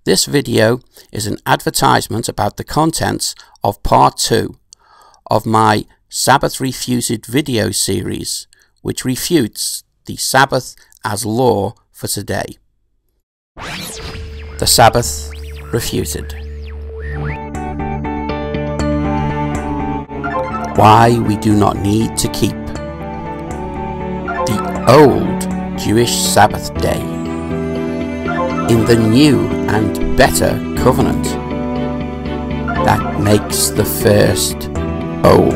This video is an advertisement about the contents of part 2 of my Sabbath Refuted video series, which refutes the Sabbath as law for today. The Sabbath Refuted. Why we do not need to keep the Old Jewish Sabbath day in the new and better covenant that makes the first old.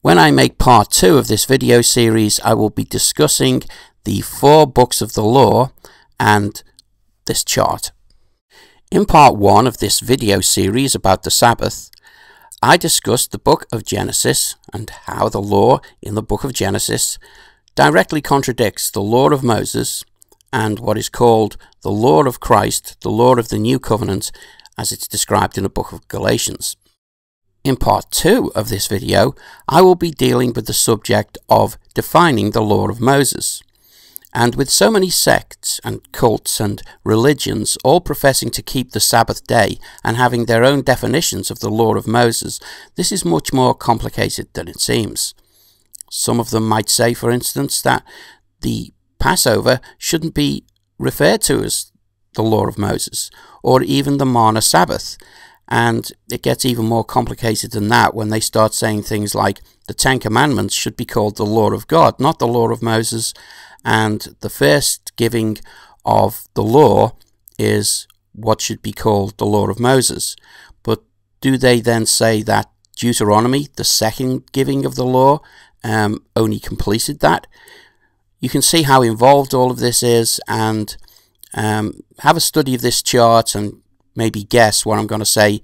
When I make part 2 of this video series, I will be discussing the 4 books of the law and this chart. In part 1 of this video series about the Sabbath, I discussed the book of Genesis and how the law in the book of Genesis directly contradicts the law of Moses and what is called the law of Christ, the law of the new covenant, as it's described in the book of Galatians. In part 2 of this video, I will be dealing with the subject of defining the law of Moses. And with so many sects and cults and religions all professing to keep the Sabbath day and having their own definitions of the law of Moses, this is much more complicated than it seems. Some of them might say, for instance, that the Passover shouldn't be referred to as the law of Moses, or even the Mana Sabbath. And it gets even more complicated than that when they start saying things like the 10 Commandments should be called the law of God, not the law of Moses, and the first giving of the law is what should be called the law of Moses. But do they then say that Deuteronomy, the second giving of the law, only completed that? You can see how involved all of this is, and have a study of this chart and maybe guess what I'm going to say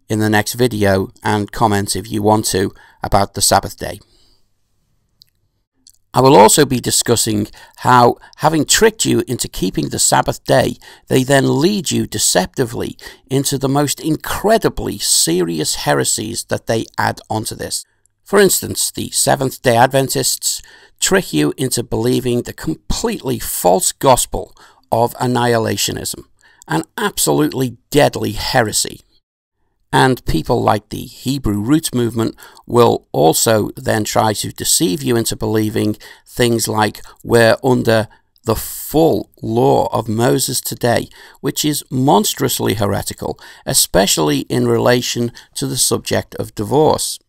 in the next video, and comment if you want to about the Sabbath day. I will also be discussing how, having tricked you into keeping the Sabbath day, they then lead you deceptively into the most incredibly serious heresies that they add onto this. For instance, the Seventh-day Adventists trick you into believing the completely false gospel of Annihilationism, an absolutely deadly heresy. And people like the Hebrew Roots movement will also then try to deceive you into believing things like we're under the full law of Moses today, which is monstrously heretical, especially in relation to the subject of divorce.